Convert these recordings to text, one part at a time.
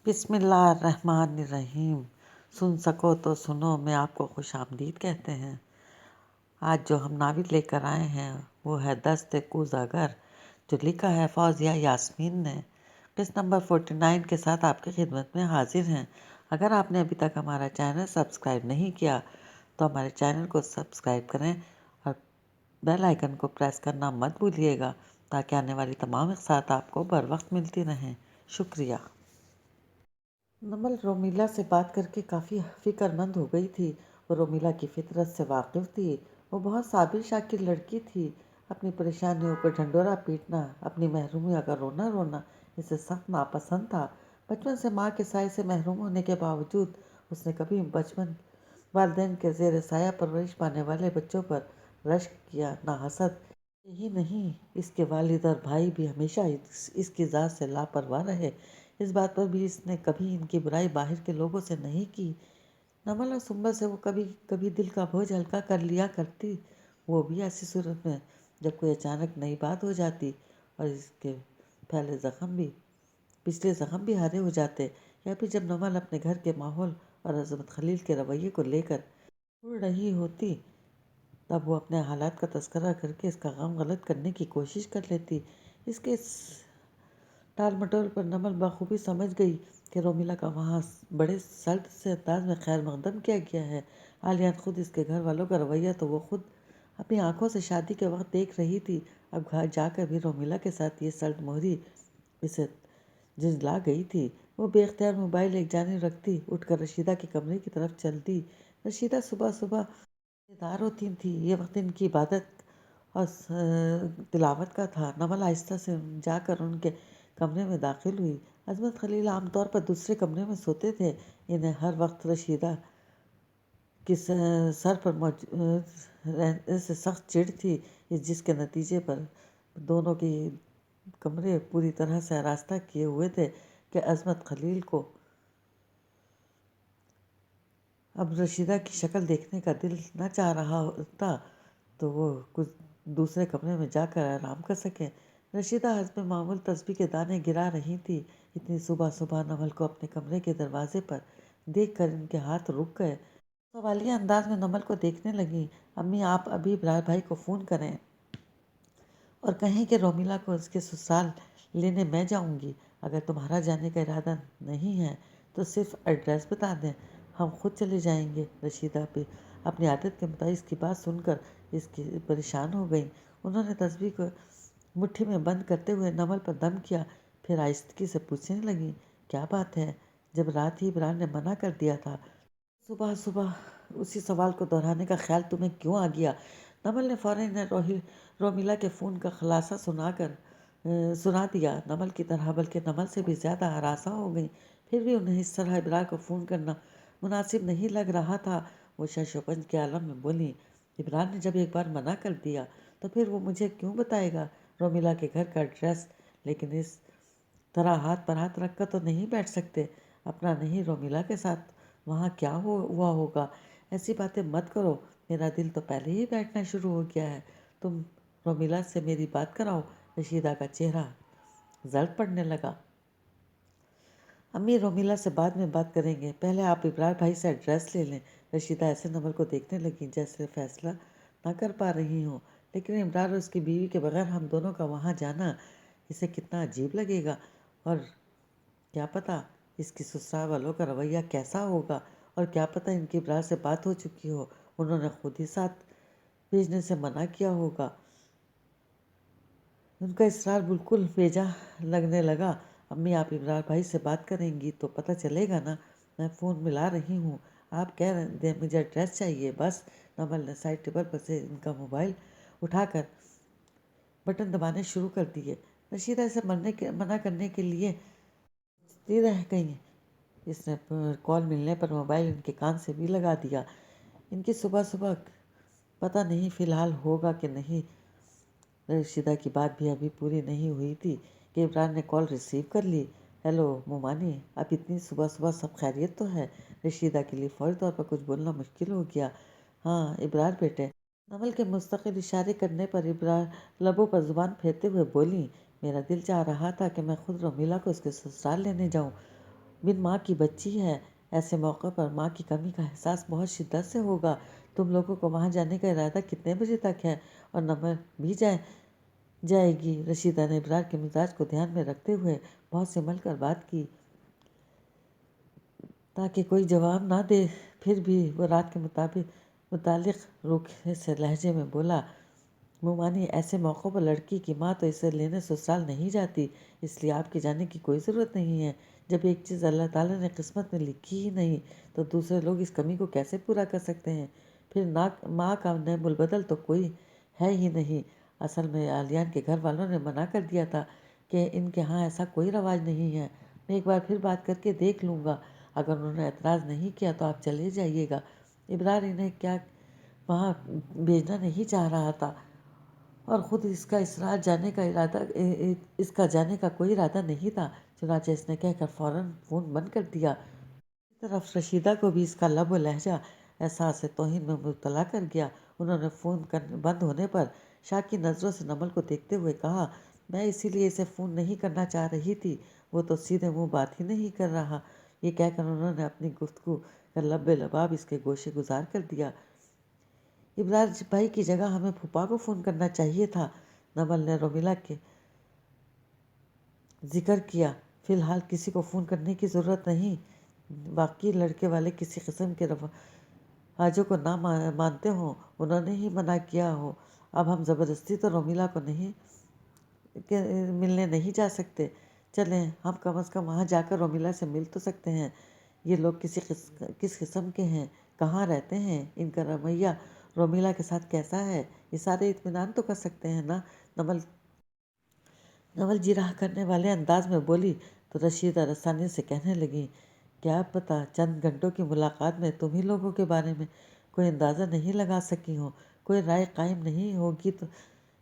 بسم اللہ الرحمن الرحیم۔ سن سکو تو سنو میں آپ کو خوش آمدید کہتے ہیں۔ آج جو ہم ناول لے کر آئے ہیں وہ ہے دست کوزہ گر، جو لکھا ہے فوزیہ یاسمین نے۔ قسط نمبر 49 کے ساتھ آپ کی خدمت میں حاضر ہیں۔ اگر آپ نے ابھی تک ہمارا چینل سبسکرائب نہیں کیا تو ہمارے چینل کو سبسکرائب کریں اور بیل آئیکن کو پریس کرنا مت بھولیے گا تاکہ آنے والی تمام اقساط آپ کو بر وقت ملتی رہیں۔ شکریہ۔ نمل رومیلا سے بات کر کے کافی فکر مند ہو گئی تھی۔ وہ رومیلا کی فطرت سے واقف تھی۔ وہ بہت صابر شاکر لڑکی تھی۔ اپنی پریشانیوں کو ڈھنڈورا پیٹنا، اپنی محرومیوں کا رونا رونا اسے سخت ناپسند تھا۔ بچپن سے ماں کے سائے سے محروم ہونے کے باوجود اس نے کبھی بچپن والدین کے زیر سایہ پرورش پانے والے بچوں پر رشک کیا نہ حسد۔ یہی نہیں، اس کے والد اور بھائی بھی ہمیشہ اس کی ذات سے لاپرواہ رہے۔ اس بات پر بھی اس نے کبھی ان کی برائی باہر کے لوگوں سے نہیں کی۔ نمل اور سنبل سے وہ کبھی کبھی دل کا بوجھ ہلکا کر لیا کرتی، وہ بھی ایسی صورت میں جب کوئی اچانک نئی بات ہو جاتی اور اس کے پچھلے زخم بھی ہرے ہو جاتے، یا پھر جب نمل اپنے گھر کے ماحول اور عظمت خلیل کے رویے کو لے کر اڑ رہی ہوتی تب وہ اپنے حالات کا تذکرہ کر کے اس کا غم غلط کرنے کی کوشش کر لیتی۔ اس کے ٹال مٹول پر نمل بخوبی سمجھ گئی کہ رومیلا کا وہاں بڑے سرد سے انداز میں خیر مقدم کیا گیا ہے۔ حالیہ خود اس کے گھر والوں کا رویہ تو وہ خود اپنی آنکھوں سے شادی کے وقت دیکھ رہی تھی، اب گھر جا کر بھی رومیلا کے ساتھ یہ سرد موہری اسے جھنجلا گئی تھی۔ وہ بے اختیار موبائل ایک جانب رکھتی اٹھ کر رشیدہ کے کمرے کی طرف چلتی۔ رشیدہ صبح صبح بیدار ہوتی تھی، یہ وقت ان کی عبادت اور تلاوت کا تھا۔ نمل آہستہ سے جا کر ان کے کمرے میں داخل ہوئی۔ عظمت خلیل عام طور پر دوسرے کمرے میں سوتے تھے۔ انہیں ہر وقت رشیدہ کی سر پر موجود رہنے سے سخت چڑ تھی، جس کے نتیجے پر دونوں کے کمرے پوری طرح سے آراستہ کیے ہوئے تھے کہ عظمت خلیل کو اب رشیدہ کی شکل دیکھنے کا دل نہ چاہ رہا ہوتا تو وہ کچھ دوسرے کمرے میں جا کر آرام کر سکیں۔ رشیدہ حسب معمول تسبیح کے دانے گرا رہی تھی۔ اتنی صبح صبح نمل کو اپنے کمرے کے دروازے پر دیکھ کر ان کے ہاتھ رک گئے۔ سوالیہ انداز میں نمل کو دیکھنے لگیں۔ امی، آپ ابھی ابرار بھائی کو فون کریں اور کہیں کہ رومیلا کو اس کے سسرال لینے میں جاؤں گی۔ اگر تمہارا جانے کا ارادہ نہیں ہے تو صرف ایڈریس بتا دیں، ہم خود چلے جائیں گے۔ رشیدہ بھی اپنی عادت کے مطابق اس کی بات سن کر اس کی پریشان ہو گئیں۔ انہوں نے تسبیح کو مٹھی میں بند کرتے ہوئے نمل پر دم کیا، پھر آہستگی سے پوچھنے لگیں، کیا بات ہے؟ جب رات ہی ابرار نے منع کر دیا تھا، صبح صبح اسی سوال کو دہرانے کا خیال تمہیں کیوں آ گیا؟ نمل نے فوراً رومیلا کے فون کا خلاصہ سنا دیا۔ نمل کی طرح بلکہ نمل سے بھی زیادہ ہراساں ہو گئیں۔ پھر بھی انہیں اس طرح ابرار کو فون کرنا مناسب نہیں لگ رہا تھا۔ وہ شش و پنج کے عالم میں بولیں، ابرار نے جب ایک بار منع کر دیا تو پھر وہ مجھے کیوں بتائے گا رومیلا کے گھر کا ایڈریس؟ لیکن اس طرح ہاتھ پر ہاتھ رکھ کر تو نہیں بیٹھ سکتے۔ اپنا نہیں، رومیلا کے ساتھ وہاں کیا ہوا ہوگا؟ ایسی باتیں مت کرو، میرا دل تو پہلے ہی بیٹھنا شروع ہو گیا ہے۔ تم رومیلا سے میری بات کراؤ۔ رشیدہ کا چہرہ زرد پڑنے لگا۔ امی، رومیلا سے بعد میں بات کریں گے، پہلے آپ ابرار بھائی سے ایڈریس لے لیں۔ رشیدہ ایسے نمل کو دیکھنے لگیں جیسے فیصلہ نہ کر پا رہی ہوں۔ لیکن ابرار اور اس کی بیوی کے بغیر ہم دونوں کا وہاں جانا اسے کتنا عجیب لگے گا، اور کیا پتہ اس کی سسرال والوں کا رویہ کیسا ہوگا، اور کیا پتہ ان کی ابرار سے بات ہو چکی ہو، انہوں نے خود ہی ساتھ بھیجنے سے منع کیا ہوگا۔ ان کا اصرار بالکل بیجا لگنے لگا۔ امی، آپ ابرار بھائی سے بات کریں گی تو پتہ چلے گا نا، میں فون ملا رہی ہوں، آپ کہہ دیں مجھے ایڈریس چاہیے بس۔ نمل نے سائڈ ٹیبل پر سے ان کا موبائل اٹھا کر بٹن دبانے شروع کر دیے۔ رشیدہ اسے منع کرنے کے لیے سوچتی رہ گئی۔ اس نے کال ملنے پر موبائل ان کے کان سے بھی لگا دیا۔ ان کی صبح صبح پتہ نہیں فی الحال ہوگا کہ نہیں۔ رشیدہ کی بات بھی ابھی پوری نہیں ہوئی تھی کہ ابرار نے کال ریسیو کر لی۔ ہیلو مومانی، اب اتنی صبح صبح سب خیریت تو ہے؟ رشیدہ کے لیے فوری طور پر کچھ بولنا مشکل ہو گیا۔ ہاں ابرار بیٹے، نمل کے مستقل اشارے کرنے پر ابرار لبوں پر زبان پھیرتے ہوئے بولیں، میرا دل چاہ رہا تھا کہ میں خود رومیلا کو اس کے سسرال لینے جاؤں، بن ماں کی بچی ہے، ایسے موقع پر ماں کی کمی کا احساس بہت شدت سے ہوگا۔ تم لوگوں کو وہاں جانے کا ارادہ کتنے بجے تک ہے؟ اور نمبر بھی جائے گی؟ رشیدہ نے ابرار کے مزاج کو دھیان میں رکھتے ہوئے بہت سنبھل کر بات کی تاکہ کوئی جواب نہ دے۔ پھر بھی وہ رات کے متعلق روکھے سے لہجے میں بولا، مومانی، ایسے موقعوں پر لڑکی کی ماں تو اسے لینے سسرال نہیں جاتی، اس لیے آپ کے جانے کی کوئی ضرورت نہیں ہے۔ جب ایک چیز اللہ تعالیٰ نے قسمت میں لکھی ہی نہیں تو دوسرے لوگ اس کمی کو کیسے پورا کر سکتے ہیں؟ پھر ماں کا نعم البدل تو کوئی ہے ہی نہیں۔ اصل میں عالیان کے گھر والوں نے منع کر دیا تھا کہ ان کے ہاں ایسا کوئی رواج نہیں ہے۔ میں ایک بار پھر بات کر کے دیکھ لوں گا، اگر انہوں نے اعتراض نہیں کیا تو آپ چلے جائیے گا۔ ابرار انہیں کیا وہاں بھیجنا نہیں چاہ رہا تھا اور خود اس کا جانے کا کوئی ارادہ نہیں تھا، چنانچہ اس نے کہہ کر فوراً فون بند کر دیا۔ دوسری طرف رشیدہ کو بھی اس کا لب و لہجہ احساس توہین میں مبتلا کر گیا۔ انہوں نے فون بند ہونے پر شاکی نظروں سے نمل کو دیکھتے ہوئے کہا، میں اسی لیے اسے فون نہیں کرنا چاہ رہی تھی، وہ تو سیدھے منہ بات ہی نہیں کر رہا۔ یہ کہہ کر انہوں نے اپنی گفتگو کا لب لباب اس کے گوشے گزار کر دیا۔ ابرار بھائی کی جگہ ہمیں پھوپھا کو فون کرنا چاہیے تھا، نمل نے رومیلا کے ذکر کیا۔ فی الحال کسی کو فون کرنے کی ضرورت نہیں، باقی لڑکے والے کسی قسم کے رواجوں کو نہ مانتے ہوں، انہوں نے ہی منع کیا ہو۔ اب ہم زبردستی تو رومیلا کو ملنے نہیں جا سکتے۔ چلیں، ہم کم از کم وہاں جا کر رومیلا سے مل تو سکتے ہیں۔ یہ لوگ کس قسم کے ہیں، کہاں رہتے ہیں، ان کا رویہ رومیلا کے ساتھ کیسا ہے، یہ سارے اطمینان تو کر سکتے ہیں نا؟ نمل جی رہا کرنے والے انداز میں بولی تو رشیدہ رسانی سے کہنے لگیں، کیا پتہ چند گھنٹوں کی ملاقات میں تم ہی لوگوں کے بارے میں کوئی اندازہ نہیں لگا سکی ہوں، کوئی رائے قائم نہیں ہوگی تو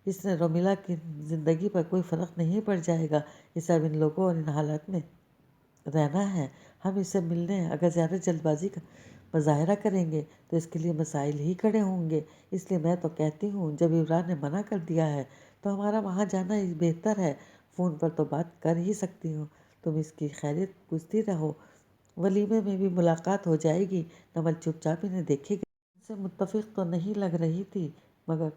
اس سے رومیلا کی زندگی پر کوئی فرق نہیں پڑ جائے گا۔ اسے اب ان لوگوں اور ان حالات میں رہنا ہے۔ ہم اسے ملنے اگر زیادہ جلد بازی کا مظاہرہ کریں گے تو اس کے لیے مسائل ہی کھڑے ہوں گے۔ اس لیے میں تو کہتی ہوں، جب ابرار نے منع کر دیا ہے تو ہمارا وہاں جانا بہتر ہے۔ فون پر تو بات کر ہی سکتی ہوں، تم اس کی خیریت پوچھتی رہو، ولیمے میں بھی ملاقات ہو جائے گی۔ نمل چپ چاپ انہیں دیکھے گئی، ان سے متفق تو نہیں لگ رہی تھی، مگر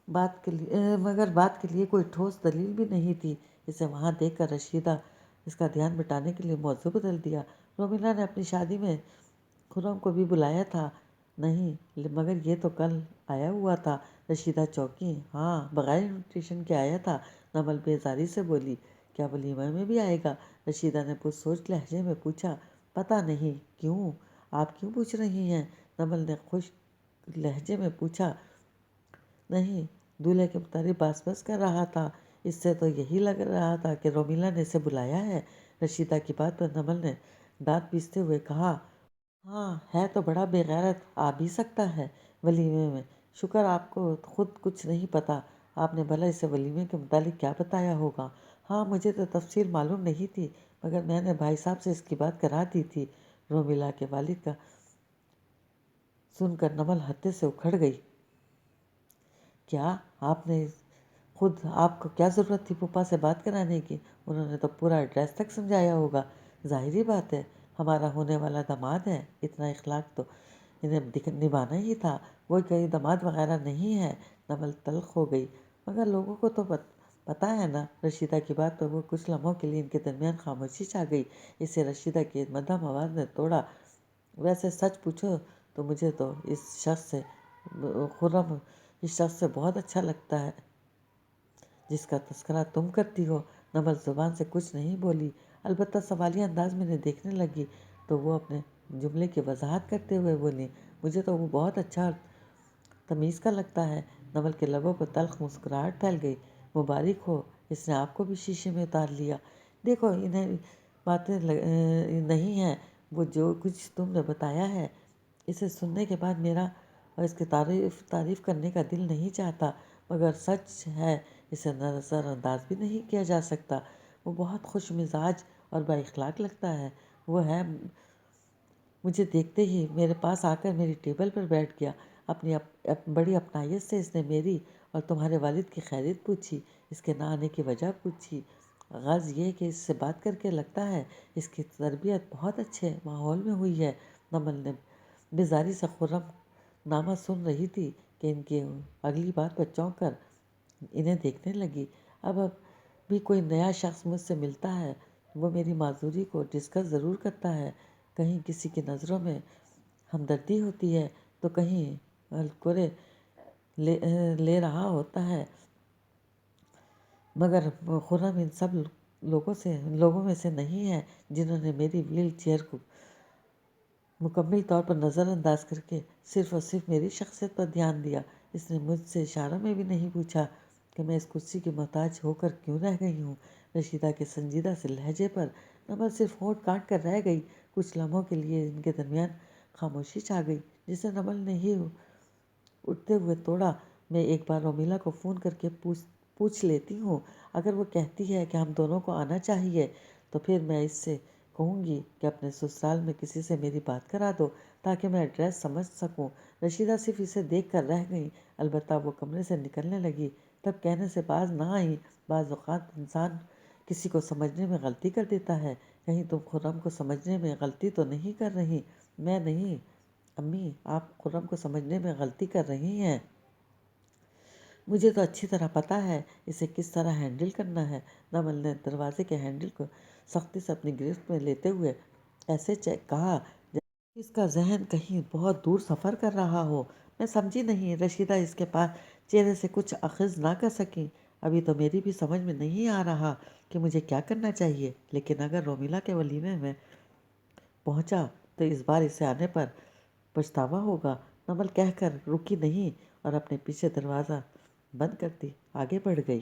بات کے لیے کوئی ٹھوس دلیل بھی نہیں تھی۔ اسے وہاں دیکھ کر رشیدہ اس کا دھیان مٹانے کے لیے موضوع بدل دیا، رومیلا نے اپنی شادی میں خرم کو بھی بلایا تھا؟ نہیں، مگر یہ تو کل آیا ہوا تھا۔ رشیدہ چونکی، ہاں، بغیر انویٹیشن کے آیا تھا۔ نمل بیزاری سے بولی، کیا ولیمہ میں بھی آئے گا؟ رشیدہ نے پرسوچ لہجے میں پوچھا۔ پتہ نہیں، کیوں؟ آپ کیوں پوچھ رہی ہیں؟ نمل نے خشک لہجے میں پوچھا۔ نہیں، دولہے کے متعلق بس کر رہا تھا، اس سے تو یہی لگ رہا تھا کہ رومیلا نے اسے بلایا ہے۔ رشیدہ کی بات پر نمل نے دانت پیستے ہوئے کہا، ہاں، ہے تو بڑا بے غیرت، آ بھی سکتا ہے ولیمے میں۔ شکر آپ کو خود کچھ نہیں پتہ، آپ نے بھلا اسے ولیمے کے متعلق کیا بتایا ہوگا؟ ہاں، مجھے تو تفصیل معلوم نہیں تھی، مگر میں نے بھائی صاحب سے اس کی بات کرا دی تھی۔ رومیلا کے والد کا سن کر نمل ہتے سے اکھڑ گئی۔ کیا آپ کو کیا ضرورت تھی پھوپھا سے بات کرانے کی؟ انہوں نے تو پورا ایڈریس تک سمجھایا ہوگا۔ ظاہری بات ہے، ہمارا ہونے والا داماد ہے، اتنا اخلاق تو انہیں نبھانا ہی تھا، وہ کوئی داماد وغیرہ نہیں ہے۔ نمل تلخ ہو گئی، مگر لوگوں کو تو پتہ ہے نا۔ رشیدہ کی بات پر وہ کچھ لمحوں کے لیے ان کے درمیان خاموشی چھا گئی۔ اسے رشیدہ کی مدھم آواز نے توڑا، ویسے سچ پوچھو تو مجھے تو خرم اس شخص سے بہت اچھا لگتا ہے جس کا تذکرہ تم کرتی ہو۔ نمل زبان سے کچھ نہیں بولی، البتہ سوالیہ انداز میں انہیں دیکھنے لگی تو وہ اپنے جملے کی وضاحت کرتے ہوئے بولی، مجھے تو وہ بہت اچھا اور تمیز کا لگتا ہے۔ نمل کے لبوں پر تلخ مسکراہٹ پھیل گئی، مبارک ہو، اس نے آپ کو بھی شیشے میں اتار لیا۔ دیکھو، انہیں باتیں نہیں ہیں، وہ جو کچھ تم نے بتایا ہے، اسے سننے کے بعد میرا اور اس کی تعریف کرنے کا دل نہیں چاہتا، مگر سچ ہے، اسے نظر انداز بھی نہیں کیا جا سکتا۔ وہ بہت خوش مزاج اور با اخلاق لگتا ہے۔ وہ ہے، مجھے دیکھتے ہی میرے پاس آ کر میری ٹیبل پر بیٹھ گیا۔ اپنی بڑی اپنائیت سے اس نے میری اور تمہارے والد کی خیریت پوچھی، اس کے نہ آنے کی وجہ پوچھی، غرض یہ کہ اس سے بات کر کے لگتا ہے اس کی تربیت بہت اچھے ماحول میں ہوئی ہے۔ نمل نے بیزاری سے خرم نامہ سن رہی تھی کہ ان کی اگلی بات پر چونک کر انہیں دیکھنے لگی۔ اب بھی کوئی نیا شخص مجھ سے ملتا ہے، وہ میری معذوری کو ڈسکس ضرور کرتا ہے۔ کہیں کسی کی نظروں میں ہمدردی ہوتی ہے تو کہیں الکورے لے رہا ہوتا ہے، مگر خرم ان سب لوگوں میں سے نہیں ہے جنہوں نے میری ویل چیئر کو مکمل طور پر نظر انداز کر کے صرف اور صرف میری شخصیت پر دھیان دیا۔ اس نے مجھ سے اشاروں میں بھی نہیں پوچھا کہ میں اس کرسی کی محتاج ہو کر کیوں رہ گئی ہوں۔ رشیدہ کے سنجیدہ سے لہجے پر نمل صرف ہونٹ کاٹ کر رہ گئی۔ کچھ لمحوں کے لیے ان کے درمیان خاموشی چھا گئی، جسے نمل نے ہی اٹھتے ہوئے توڑا۔ میں ایک بار رومیلا کو فون کر کے پوچھ لیتی ہوں، اگر وہ کہتی ہے کہ ہم دونوں کو آنا چاہیے تو پھر میں اس سے کہوں گی کہ اپنے سسرال میں کسی سے میری بات کرا دو تاکہ میں ایڈریس سمجھ سکوں۔ رشیدہ صرف اسے دیکھ کر رہ گئی، البتہ وہ کمرے سے نکلنے لگی تب کہنے سے باز نہ آئی، بعض اوقات انسان کسی کو سمجھنے میں غلطی کر دیتا ہے، کہیں تم خرم کو سمجھنے میں غلطی تو نہیں کر رہی؟ میں نہیں امی، آپ خرم کو سمجھنے میں غلطی کر رہی ہیں۔ مجھے تو اچھی طرح پتہ ہے اسے کس طرح ہینڈل کرنا ہے۔ نمل نے دروازے کے ہینڈل کو سختی سے اپنی گرفت میں لیتے ہوئے ایسے کہا جیسے اس کا ذہن کہیں بہت دور سفر کر رہا ہو۔ میں سمجھی نہیں۔ رشیدہ اس کے پاس چہرے سے کچھ اخذ نہ کر سکیں۔ ابھی تو میری بھی سمجھ میں نہیں آ رہا کہ مجھے کیا کرنا چاہیے، لیکن اگر رومیلا کے ولیمے میں پہنچا تو اس بار اسے آنے پر پچھتاوا ہوگا۔ نمل کہہ کر رکی نہیں اور اپنے پیچھے دروازہ بند کرتی آگے بڑھ گئی۔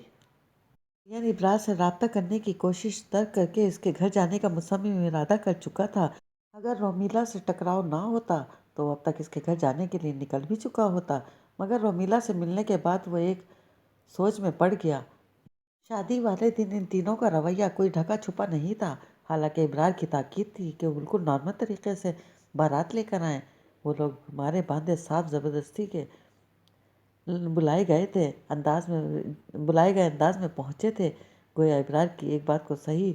یعنی ابرار سے رابطہ کرنے کی کوشش ترک کر کے اس کے گھر جانے کا مصمم ارادہ کر چکا تھا۔ اگر رومیلا سے ٹکراؤ نہ ہوتا تو وہ اب تک اس کے گھر جانے کے لیے نکل بھی چکا ہوتا، مگر رومیلا سے ملنے کے بعد وہ ایک سوچ میں پڑ گیا۔ شادی والے دن ان تینوں کا رویہ کوئی ڈھکا چھپا نہیں تھا، حالانکہ ابرار کی تاکید تھی کہ وہ بالکل نارمل طریقے سے بارات لے کر آئیں۔ وہ لوگ مارے باندھے صاف زبردستی کے بلائے گئے انداز میں پہنچے تھے، گویا ابرار کی ایک بات کو صحیح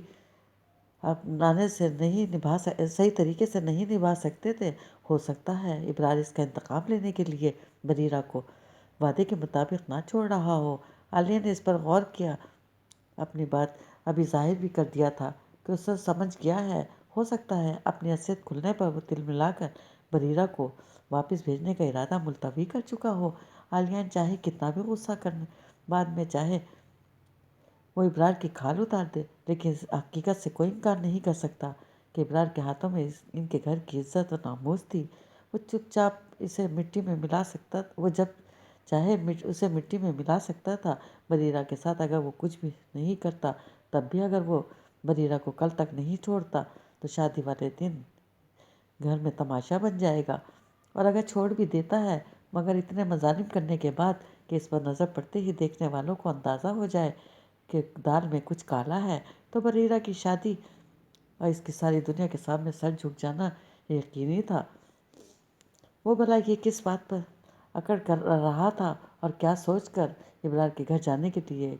طریقے سے نہیں نبھا سکتے تھے۔ ہو سکتا ہے ابرار اس کا انتقام لینے کے لیے بریرہ کو وعدے کے مطابق نہ چھوڑ رہا ہو۔ عالیہ نے اس پر غور کیا، اپنی بات ابھی ظاہر بھی کر دیا تھا کہ اسے سمجھ گیا ہے۔ ہو سکتا ہے اپنی حیثیت کھلنے پر وہ تل ملا کر بریرہ کو واپس بھیجنے کا ارادہ ملتوی کر چکا ہو۔ عالیہ چاہے کتنا بھی غصہ کرنے بعد میں چاہے وہ ابرار کی کھال اتار دے، لیکن اس حقیقت سے کوئی انکار نہیں کر سکتا کہ ابرار کے ہاتھوں میں ان کے گھر کی عزت و ناموس تھی۔ وہ چپ چاپ اسے مٹی میں ملا سکتا، وہ جب چاہے اسے مٹی میں ملا سکتا تھا۔ بریرہ کے ساتھ اگر وہ کچھ بھی نہیں کرتا، تب بھی اگر وہ بریرہ کو کل تک نہیں چھوڑتا تو شادی والے دن گھر میں تماشا بن جائے گا، اور اگر چھوڑ بھی دیتا ہے مگر اتنے مظالم کرنے کے بعد کہ اس پر نظر پڑتے ہی دیکھنے والوں کو اندازہ ہو جائے کہ دال میں کچھ کالا ہے، تو بریرہ کی شادی اور اس کی ساری دنیا کے سامنے سر جھک جانا یقینی تھا۔ وہ بھلا یہ کس بات پر اکڑ کر رہا تھا اور کیا سوچ کر ابرار کے گھر جانے کے لیے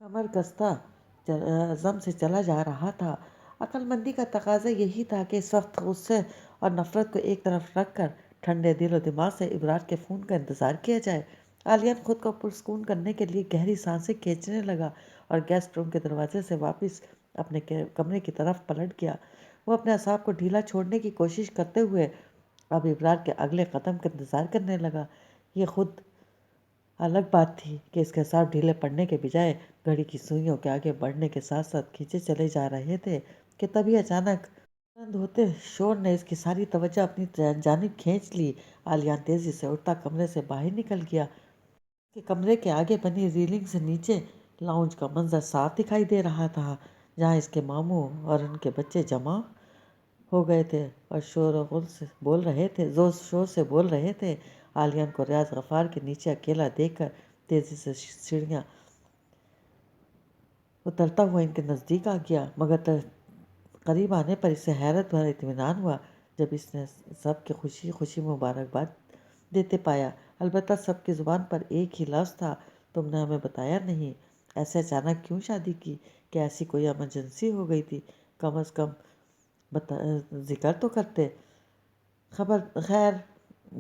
کمر کستہ عزم سے چلا جا رہا تھا؟ عقل مندی کا تقاضا یہی تھا کہ اس وقت غصے اور نفرت کو ایک طرف رکھ کر ٹھنڈے دل و دماغ سے ابرار کے فون کا انتظار کیا جائے۔ عالیہ خود کو پرسکون کرنے کے لیے گہری سانسیں کھینچنے لگا اور گیسٹ روم کے دروازے سے واپس اپنے کمرے کی طرف پلٹ گیا۔ وہ اپنے اعصاب کو ڈھیلا چھوڑنے کی کوشش کرتے ہوئے اب ابرار کے اگلے قدم کا انتظار کرنے لگا۔ یہ خود الگ بات تھی کہ اس کے اعصاب ڈھیلے پڑنے کے بجائے گھڑی کی سوئیوں کے آگے بڑھنے کے ساتھ ساتھ کھینچے چلے جا رہے تھے کہ تبھی اچانک بلند ہوتے شور نے اس کی ساری توجہ اپنی جانب کھینچ لی۔ عالیہ تیزی سے اٹھتا کمرے سے باہر نکل گیا۔ اس کے کمرے کے آگے بنی ریلنگ سے نیچے لاؤنج کا منظر صاف دکھائی دے رہا تھا، جہاں اس کے ماموں اور ان کے بچے جمع ہو گئے تھے اور زور شور سے بول رہے تھے۔ عالیہ کو ریاض غفار کے نیچے اکیلا دیکھ کر تیزی سے سیڑھیاں اترتا ہوا ان کے نزدیک آ گیا، مگر قریب آنے پر اسے حیرت بھرا اطمینان ہوا جب اس نے سب کے خوشی خوشی مبارکباد دیتے پایا۔ البتہ سب کی زبان پر ایک ہی لفظ تھا، تم نے ہمیں بتایا نہیں، ایسے اچانک کیوں شادی کی؟ کہ ایسی کوئی ایمرجنسی ہو گئی تھی، کم از کم ذکر تو کرتے۔ خیر،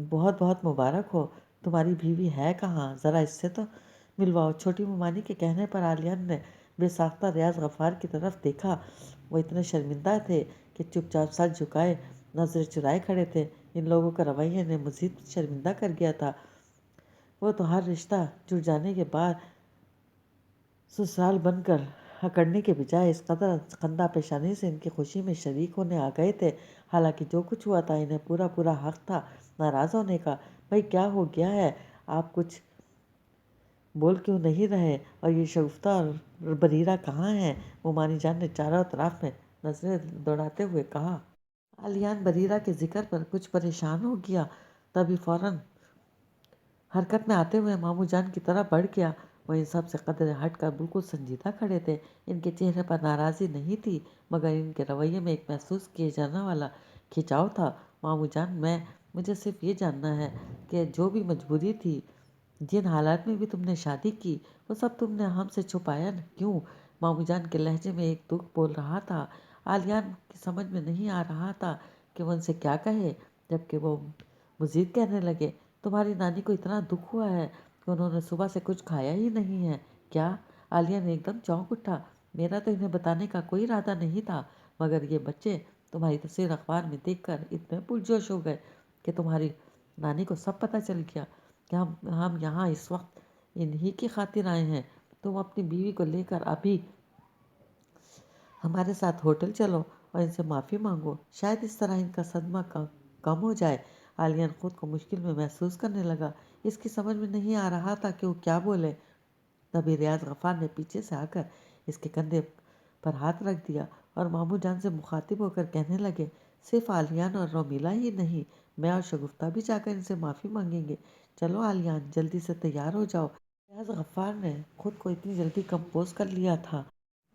بہت بہت مبارک ہو، تمہاری بیوی ہے کہاں؟ ذرا اس سے تو ملواؤ۔ چھوٹی ممانی کے کہنے پر عالیان نے بے ساختہ ریاض غفار کی طرف دیکھا۔ وہ اتنے شرمندہ تھے کہ چپ چاپ سر جھکائے نظریں چرائے کھڑے تھے۔ ان لوگوں کا رویہ انہیں مزید شرمندہ کر گیا تھا۔ وہ تو ہر رشتہ جڑ جانے کے بعد سسرال بن کر اکڑنے کے بجائے اس قدر خندہ پیشانی سے ان کی خوشی میں شریک ہونے آ گئے تھے، حالانکہ جو کچھ ہوا تھا انہیں پورا پورا حق تھا ناراض ہونے کا۔ بھائی کیا ہو گیا ہے؟ آپ کچھ بول کیوں نہیں رہے؟ اور یہ شگفتہ اور بریرہ کہاں ہیں؟ ممانی جان نے چاروں اطراف میں نظریں دوڑاتے ہوئے کہا۔ علیان بریرہ کے ذکر پر کچھ پریشان ہو گیا، تبھی فوراً حرکت میں آتے ہوئے ماموں جان کی طرف بڑھ گیا۔ وہ ان سب سے قدرے ہٹ کر بالکل سنجیدہ کھڑے تھے۔ ان کے چہرے پر ناراضی نہیں تھی، مگر ان کے رویے میں ایک محسوس کیے جانے والا کھنچاؤ تھا۔ ماموں جان، مجھے صرف یہ جاننا ہے کہ جو بھی مجبوری تھی، جن حالات میں بھی تم نے شادی کی، وہ سب تم نے ہم سے چھپایا کیوں؟ ماموں جان کے لہجے میں ایک دکھ بول رہا تھا۔ عالیان کی سمجھ میں نہیں آ رہا تھا کہ وہ ان سے کیا کہے، جبکہ وہ مزید کہنے لگے، تمہاری نانی کو اتنا دکھ ہوا ہے کہ انہوں نے صبح سے کچھ کھایا ہی نہیں ہے کیا؟ عالیان ایک دم چونک اٹھا۔ میرا تو انہیں بتانے کا کوئی ارادہ نہیں تھا، مگر یہ بچے تمہاری تصویر اخبار میں دیکھ کر اتنے پرجوش ہو گئے کہ تمہاری نانی کو سب پتہ چل گیا کہ ہم یہاں اس وقت انہی کی خاطر آئے ہیں۔ تم اپنی بیوی کو لے کر ابھی ہمارے ساتھ ہوٹل چلو اور ان سے معافی مانگو، شاید اس طرح ان کا صدمہ کم ہو جائے۔ عالیان خود کو مشکل میں محسوس کرنے لگا۔ اس کی سمجھ میں نہیں آ رہا تھا کہ وہ کیا بولے۔ تبھی ریاض غفار نے پیچھے سے آ کر اس کے کندھے پر ہاتھ رکھ دیا اور ماموں جان سے مخاطب ہو کر کہنے لگے، صرف عالیان اور رومیلا ہی نہیں، میں اور شگفتہ بھی جا کر ان سے معافی مانگیں گے۔ چلو عالیان، جلدی سے تیار ہو جاؤ۔ ریاض غفار نے خود کو اتنی جلدی کمپوز کر لیا تھا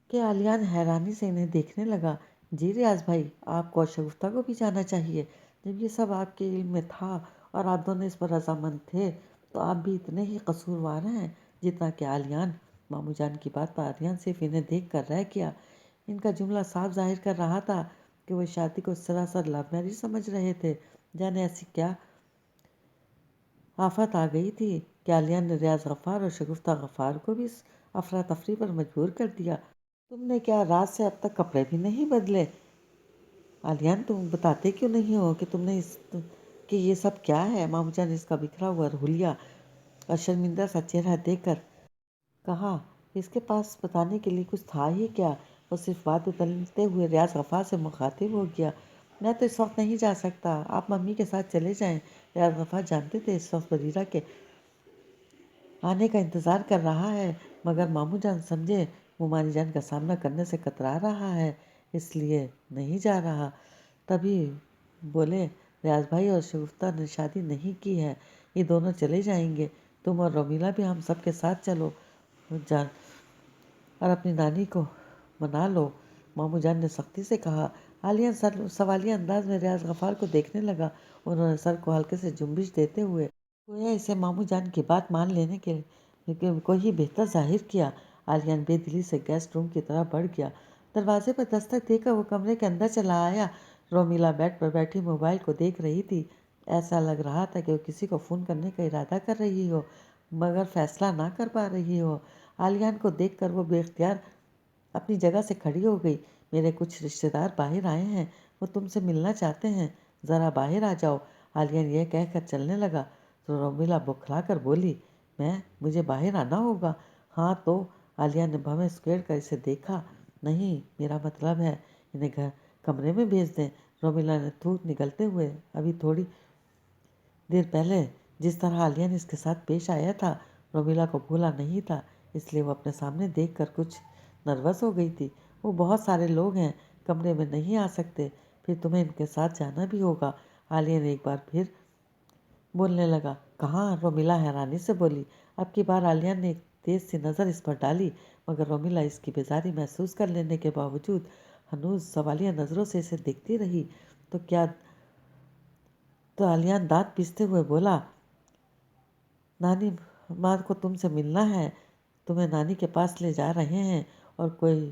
کہ عالیان حیرانی سے انہیں دیکھنے لگا۔ جی ریاض بھائی، آپ کو اور شگفتہ کو بھی جانا چاہیے۔ جب یہ سب آپ کے علم میں تھا اور آپ دونوں اس پر رضامند تھے تو آپ بھی اتنے ہی قصوروار ہیں جتنا کہ عالیان۔ ماموں جان کی بات پر عالیان صرف انہیں دیکھ کر رہ گیا۔ ان کا جملہ صاف ظاہر کر رہا تھا کہ وہ شادی کو سراسر لو میرج سمجھ رہے تھے۔ جانے ایسی کیا آفت آ گئی تھی کہ عالیان نے ریاض غفار اور شگفتہ غفار کو بھی اس افراتفری پر مجبور کر دیا۔ تم نے کیا رات سے اب تک کپڑے بھی نہیں بدلے؟ عالیان، تم بتاتے کیوں نہیں ہو کہ تم نے کہ یہ سب کیا ہے؟ ماموں جان نے اس کا بکھرا ہوا حلیہ اور شرمندہ سا چہرہ دیکھ کر کہا، اس کے پاس بتانے کے لیے کچھ تھا ہی کیا؟ وہ صرف بات بدلتے ہوئے ریاض غفار سے مخاطب ہو گیا، میں تو اس وقت نہیں جا سکتا، آپ ممی کے ساتھ چلے جائیں۔ ریاض غفار جانتے تھے اس وقت بریرہ کے آنے کا انتظار کر رہا ہے، مگر ماموں جان سمجھے ممانی جان کا سامنا کرنے سے کترا رہا ہے، اس لیے نہیں جا رہا۔ تبھی بولے، ریاض بھائی اور شگفتہ نے شادی نہیں کی ہے، یہ دونوں چلے جائیں گے، تم اور رومیلا بھی ہم سب کے ساتھ چلو جان اور اپنی نانی کو منا لو، ماموں جان نے سختی سے کہا۔ عالیان سوالیہ انداز میں ریاض غفار کو دیکھنے لگا۔ انہوں نے سر کو ہلکے سے جنبش دیتے ہوئے گویا اسے ماموں جان کی بات مان لینے کے کو ہی بہتر ظاہر کیا۔ عالیان بے دلی سے گیسٹ روم کی طرف بڑھ گیا۔ دروازے پر دستک دے کر وہ کمرے کے اندر چلا آیا۔ رومیلا بیڈ پر بیٹھی موبائل کو دیکھ رہی تھی۔ ایسا لگ رہا تھا کہ وہ کسی کو فون کرنے کا ارادہ کر رہی ہو، مگر فیصلہ نہ کر پا رہی ہو۔ عالیان کو دیکھ کر وہ بے اختیار اپنی جگہ سے کھڑی ہو گئی۔ میرے کچھ رشتے دار باہر آئے ہیں، وہ تم سے ملنا چاہتے ہیں، ذرا باہر آ جاؤ۔ عالیان یہ کہہ کر چلنے لگا تو رومیلا بوکھلا کر بولی، مجھے باہر آنا ہوگا؟ ہاں تو؟ عالیان نے بھویں سکیڑ کر اسے دیکھا۔ نہیں، میرا مطلب ہے انہیں کمرے میں بھیج دیں۔ رومیلا نے تھوک نگلتے ہوئے ابھی تھوڑی دیر پہلے جس طرح عالیان اس کے ساتھ پیش آیا تھا رومیلا کو بھولا نہیں تھا، اس لیے وہ اپنے سامنے دیکھ کر کچھ نروس ہو گئی تھی۔ وہ بہت سارے لوگ ہیں، کمرے میں نہیں آ سکتے، پھر تمہیں ان کے ساتھ جانا بھی ہوگا۔ عالیان ایک بار پھر بولنے لگا، کہاں؟ رومیلا حیرانی سے بولی۔ اب کی بار عالیان نے ایک تیز سی نظر اس پر ڈالی، مگر رومیلا اس کی بیزاری محسوس کر لینے کے باوجود ہنوز سوالیہ نظروں سے اسے دیکھتی رہی۔ تو عالیان دانت پیستے ہوئے بولا، نانی ماں کو تم سے ملنا ہے، تمہیں نانی کے پاس لے جا رہے ہیں اور کوئی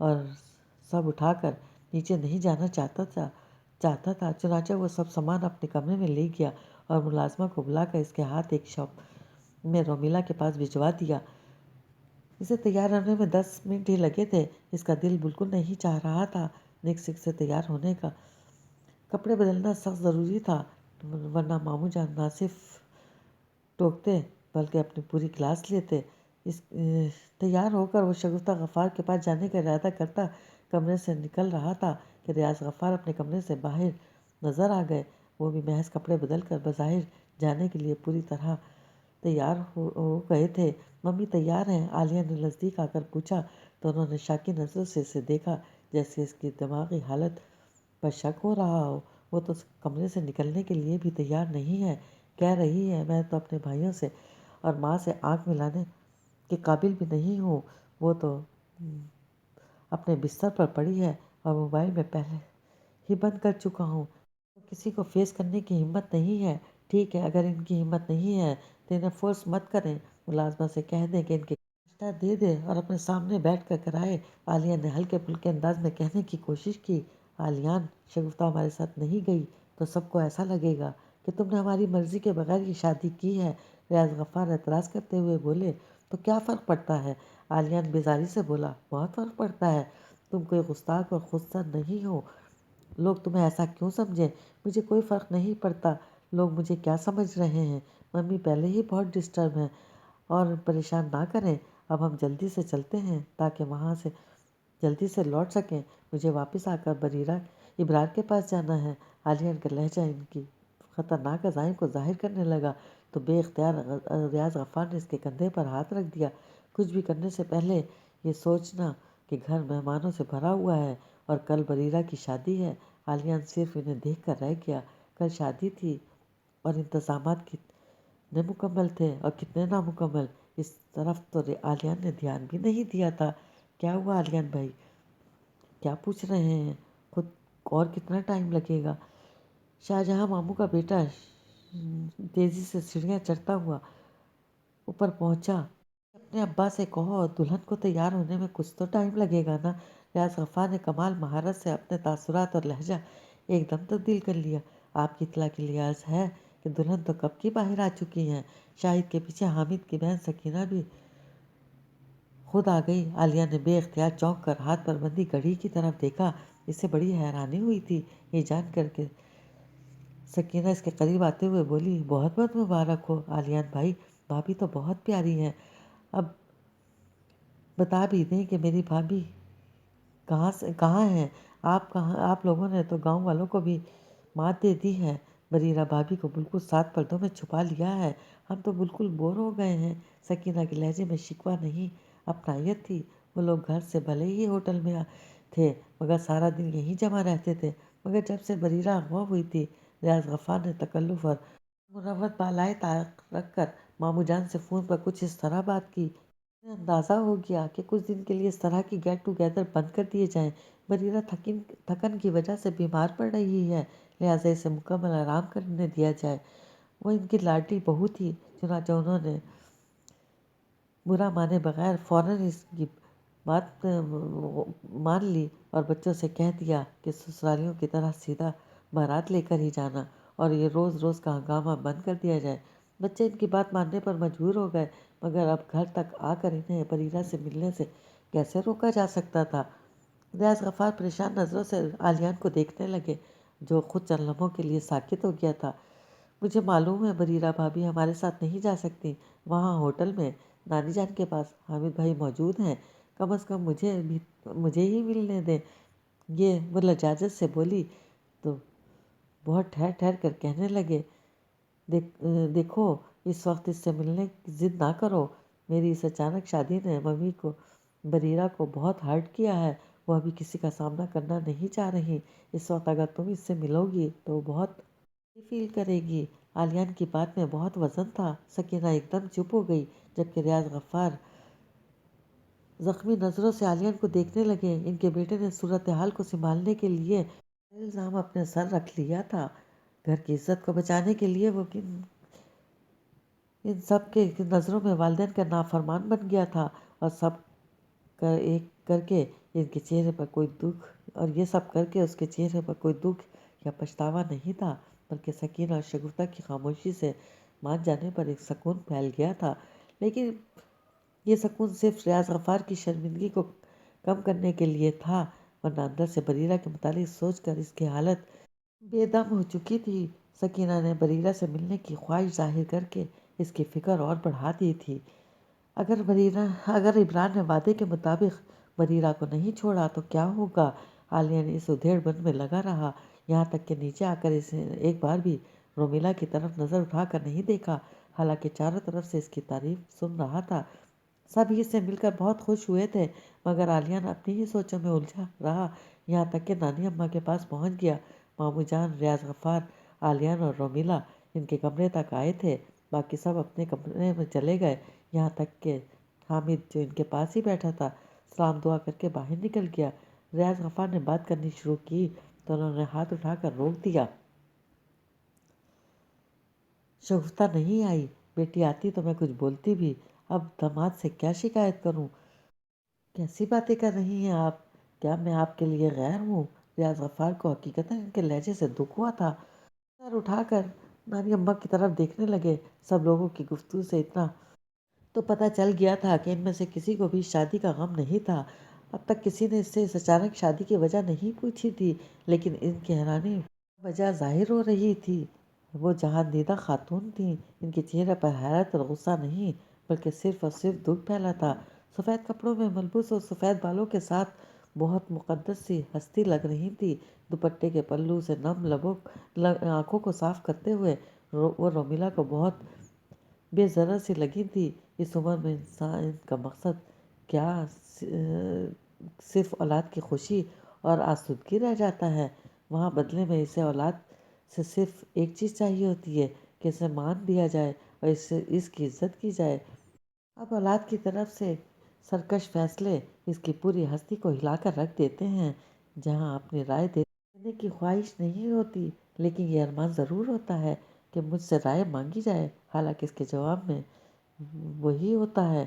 اور سب اٹھا کر نیچے نہیں جانا چاہتا تھا۔ چنانچہ وہ سب سامان اپنے کمرے میں لے گیا اور ملازمہ کو بلا کر اس کے ہاتھ ایک شاپ میں رومیلا کے پاس بھجوا دیا۔ اسے تیار ہونے میں 10 منٹ ہی لگے تھے۔ اس کا دل بالکل نہیں چاہ رہا تھا نیک سک سے تیار ہونے کا۔ کپڑے بدلنا سخت ضروری تھا، ورنہ ماموں جان نہ صرف ٹوکتے بلکہ اپنی پوری کلاس لیتے۔ تیار ہو کر وہ شگفتہ غفار کے پاس جانے کا ارادہ کرتا کمرے سے نکل رہا تھا کہ ریاض غفار اپنے کمرے سے باہر نظر آ گئے۔ وہ بھی محض کپڑے بدل کر بظاہر جانے کے لیے پوری طرح تیار ہو گئے تھے۔ ممی تیار ہیں؟ عالیہ نے نزدیک آ کر پوچھا تو انہوں نے شاکی نظروں سے اسے دیکھا جیسے اس کی دماغی حالت پر شک ہو رہا ہو۔ وہ تو کمرے سے نکلنے کے لیے بھی تیار نہیں ہے، کہہ رہی ہے میں تو اپنے بھائیوں سے اور ماں سے آنکھ ملانے کے قابل بھی نہیں ہوں۔ وہ تو اپنے بستر پر پڑی ہے اور موبائل میں پہلے ہی بند کر چکا ہوں۔ کسی کو فیس کرنے کی ہمت نہیں ہے۔ ٹھیک ہے، اگر ان کی ہمت نہیں ہے تو انہیں فورس مت کریں، ملازمہ سے کہہ دیں کہ ان کے ناشتہ دے دے اور اپنے سامنے بیٹھ کر کرائے۔ عالیہ نے ہلکے پھلکے انداز میں کہنے کی کوشش کی۔ عالیان، شگفتہ ہمارے ساتھ نہیں گئی تو سب کو ایسا لگے گا کہ تم نے ہماری مرضی کے بغیر یہ شادی کی ہے۔ ریاض غفار اعتراض کرتے ہوئے بولے، تو کیا فرق پڑتا ہے؟ عالیان بیزاری سے بولا، بہت فرق پڑتا ہے۔ تم کوئی گستاخ اور خودسر نہیں ہو۔ لوگ تمہیں ایسا کیوں سمجھیں؟ مجھے کوئی فرق نہیں پڑتا لوگ مجھے کیا سمجھ رہے ہیں۔ ممی پہلے ہی بہت ڈسٹرب ہیں اور پریشان نہ کریں۔ اب ہم جلدی سے چلتے ہیں تاکہ وہاں سے جلدی سے لوٹ سکیں۔ مجھے واپس آ کر بریرہ ابرار کے پاس جانا ہے۔ عالیہ کا لہجہ ان کی خطرناک عزائم کو ظاہر کرنے لگا تو بے اختیار ریاض غفار نے اس کے کندھے پر ہاتھ رکھ دیا۔ کچھ بھی کرنے سے پہلے یہ سوچنا کہ گھر مہمانوں سے بھرا ہوا ہے اور کل بریرہ کی شادی ہے۔ عالیہ صرف انہیں دیکھ کر رہ گیا۔ کل شادی تھی اور انتظامات کتنے مکمل تھے اور کتنے نامکمل، اس طرف تو عالیہ نے دھیان بھی نہیں دیا تھا۔ کیا ہوا عالیان بھائی؟ کیا پوچھ رہے ہیں؟ خود اور کتنا ٹائم لگے گا؟ شاہجہاں ماموں کا بیٹا تیزی سے سیڑھیاں چڑھتا ہوا اوپر پہنچا۔ اپنے ابا سے کہو دلہن کو تیار ہونے میں کچھ تو ٹائم لگے گا نا۔ ریاض غفار نے کمال مہارت سے اپنے تاثرات اور لہجہ ایک دم تبدیل کر لیا۔ آپ کی اطلاع کے لیے عرض ہے کہ دلہن تو کب کی باہر آ چکی ہیں۔ شاہد کے پیچھے حامد کی بہن سکینہ بھی خود آ گئی۔ عالیہ نے بے اختیار چونک کر ہاتھ پر بندھی گھڑی کی طرف دیکھا۔ اسے بڑی حیرانی ہوئی تھی یہ جان کر کہ سکینہ اس کے قریب آتے ہوئے بولی، بہت بہت مبارک ہو عالیان بھائی، بھابھی تو بہت پیاری ہیں۔ اب بتا بھی دیں کہ میری بھابھی کہاں ہیں؟ آپ لوگوں نے تو گاؤں والوں کو بھی مات دے دی ہے۔ بریرہ بھابھی کو بالکل 7 پردوں میں چھپا لیا ہے۔ ہم تو بالکل بور ہو گئے ہیں۔ سکینہ کے لہجے میں شکوہ نہیں اپنائیت تھی۔ وہ لوگ گھر سے بھلے ہی ہوٹل میں تھے مگر سارا دن یہیں جمع رہتے تھے، مگر جب سے بریرہ اغوا ہوئی تھی۔ ریاض غفار نے تکلف اور مروت بالائے طاق رکھ کر ماموں جان سے فون پر کچھ اس طرح بات کی۔ انہیں اندازہ ہو گیا کہ کچھ دن کے لیے اس طرح کی گیٹ ٹوگیدر بند کر دیے جائیں۔ بریرہ تھکن کی وجہ سے بیمار پڑ رہی ہے، لہٰذا اسے مکمل آرام کرنے دیا جائے۔ وہ ان کی لاڈلی بہو تھی، چنانچہ انہوں نے برا مانے بغیر فوراً اس کی بات مان لی اور بچوں سے کہہ دیا کہ سسرالیوں کی طرح سیدھا بارات لے کر ہی جانا اور یہ روز روز کا ہنگامہ بند کر دیا جائے۔ بچے ان کی بات ماننے پر مجبور ہو گئے، مگر اب گھر تک آ کر انہیں بریرہ سے ملنے سے کیسے روکا جا سکتا تھا؟ ریاض غفار پریشان نظروں سے عالیان کو دیکھنے لگے جو خود چند لمحوں کے لیے ساکت ہو گیا تھا۔ مجھے معلوم ہے بریرہ بھابھی ہمارے ساتھ نہیں جا سکتی، وہاں ہوٹل میں نانی جان کے پاس حامد بھائی موجود ہیں، کم از کم مجھے ہی ملنے دیں۔ یہ وہ لجاجت سے بولی تو بہت ٹھہر ٹھہر کر کہنے لگے، دیکھو اس وقت اس سے ملنے کی ضد نہ کرو۔ میری اس اچانک شادی نے ممی کو بریرہ کو بہت ہرٹ کیا ہے، وہ ابھی کسی کا سامنا کرنا نہیں چاہ رہی۔ اس وقت اگر تم اس سے ملو گی تو وہ بہت فیل کرے گی۔ عالیان کی بات میں بہت وزن تھا۔ سکینہ ایک دم چپ ہو گئی جبکہ ریاض غفار زخمی نظروں سے عالیان کو دیکھنے لگے۔ ان کے بیٹے نے صورتحال کو سنبھالنے کے لیے الزام اپنے سر رکھ لیا تھا۔ گھر کی عزت کو بچانے کے لیے وہ ان سب کے نظروں میں والدین کا نافرمان بن گیا تھا اور سب کا ایک کر کے ان کے چہرے پر کوئی دکھ اور یہ سب کر کے اس کے چہرے پر کوئی دکھ یا پچھتاوا نہیں تھا، بلکہ سکینہ اور شگفتہ کی خاموشی سے مان جانے پر ایک سکون پھیل گیا تھا۔ لیکن یہ سکون صرف ریاض غفار کی شرمندگی کو کم کرنے کے لیے تھا، ورنہ اندر سے بریرہ کے متعلق سوچ کر اس کی حالت بے دم ہو چکی تھی۔ سکینہ نے بریرہ سے ملنے کی خواہش ظاہر کر کے اس کی فکر اور بڑھا دی تھی۔ اگر عمران نے وعدے کے مطابق بریرہ کو نہیں چھوڑا تو کیا ہوگا؟ عالیہ نے اس ادھیڑ بن میں لگا رہا، یہاں تک کہ نیچے آ کر اسے ایک بار بھی رومیلا کی طرف نظر اٹھا کر نہیں دیکھا، حالانکہ چاروں طرف سے اس کی تعریف سن رہا تھا۔ سب ہی سے مل کر بہت خوش ہوئے تھے، مگر عالیہ اپنی ہی سوچوں میں الجھا رہا، یہاں تک کہ نانی اماں کے پاس پہنچ گیا۔ ماموں جان، ریاض غفار، عالیہ اور رومیلا ان کے کمرے تک آئے تھے، باقی سب اپنے کمرے میں چلے گئے، یہاں تک کہ حامد جو ان کے پاس ہی بیٹھا تھا سلام دعا کر کے باہر نکل گیا۔ ریاض غفار نے بات کرنی شروع کی تو انہوں نے ہاتھ اٹھا کر روک دیا۔ شگفتہ نہیں آئی؟ بیٹی آتی تو میں کچھ بولتی بھی، اب داماد سے کیا شکایت کروں؟ کیسی باتیں کر رہی ہیں آپ؟ کیا میں آپ کے لیے غیر ہوں؟ ریاض غفار کو حقیقتاً ان کے لہجے سے دکھ ہوا تھا۔ سر اٹھا کر نانی اماں کی طرف دیکھنے لگے۔ سب لوگوں کی گفتگو سے اتنا تو پتہ چل گیا تھا کہ ان میں سے کسی کو بھی شادی کا غم نہیں تھا۔ اب تک کسی نے اس سے اس اچانک شادی کی وجہ نہیں پوچھی تھی، لیکن ان کی حیرانی وجہ ظاہر ہو رہی تھی۔ وہ جہان دیدہ خاتون تھیں، ان کے چہرے پر حیرت اور غصہ نہیں، بلکہ صرف اور صرف دکھ پھیلا تھا۔ سفید کپڑوں میں ملبوس اور سفید بالوں کے ساتھ بہت مقدس سی ہستی لگ رہی تھی۔ دوپٹے کے پلو سے نم آنکھوں کو صاف کرتے ہوئے وہ رومیلا کو بہت بے ضرر سی لگی تھی۔ اس عمر میں انسان کا مقصد کیا صرف اولاد کی خوشی اور آسودگی رہ جاتا ہے؟ وہاں بدلے میں اسے اولاد سے صرف ایک چیز چاہیے ہوتی ہے کہ اسے مان دیا جائے اور اس کی عزت کی جائے۔ اب اولاد کی طرف سے سرکش فیصلے اس کی پوری ہستی کو ہلا کر رکھ دیتے ہیں۔ جہاں اپنی رائے دینے کی خواہش نہیں ہوتی، لیکن یہ ارمان ضرور ہوتا ہے کہ مجھ سے رائے مانگی جائے، حالانکہ اس کے جواب میں وہی ہوتا ہے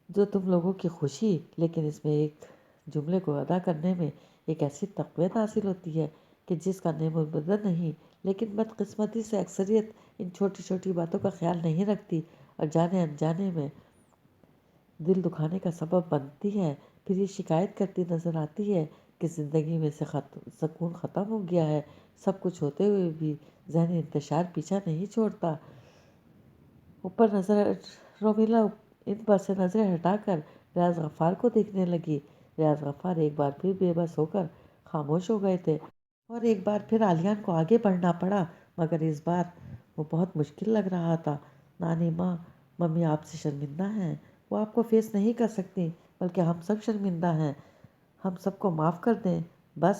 جو تم لوگوں کی خوشی، لیکن اس میں ایک جملے کو ادا کرنے میں ایک ایسی تقویت حاصل ہوتی ہے کہ جس کا نیم البدن نہیں، لیکن بدقسمتی سے اکثریت ان چھوٹی چھوٹی باتوں کا خیال نہیں رکھتی اور جانے انجانے میں دل دکھانے کا سبب بنتی ہے۔ پھر یہ شکایت کرتی نظر آتی ہے کہ زندگی میں سے سکون ختم ہو گیا ہے۔ سب کچھ ہوتے ہوئے بھی ذہنی انتشار پیچھا نہیں چھوڑتا۔ رومیلا ان پر سے نظریں ہٹا کر ریاض غفار کو دیکھنے لگی۔ ریاض غفار ایک بار پھر بے بس ہو کر خاموش ہو گئے تھے، اور ایک بار پھر عالیان کو آگے بڑھنا پڑا، مگر اس بار وہ بہت مشکل لگ رہا تھا۔ نانی ماں، ممی آپ سے شرمندہ ہیں، وہ آپ کو فیس نہیں کر سکتی، بلکہ ہم سب شرمندہ ہیں، ہم سب کو معاف کر دیں۔ بس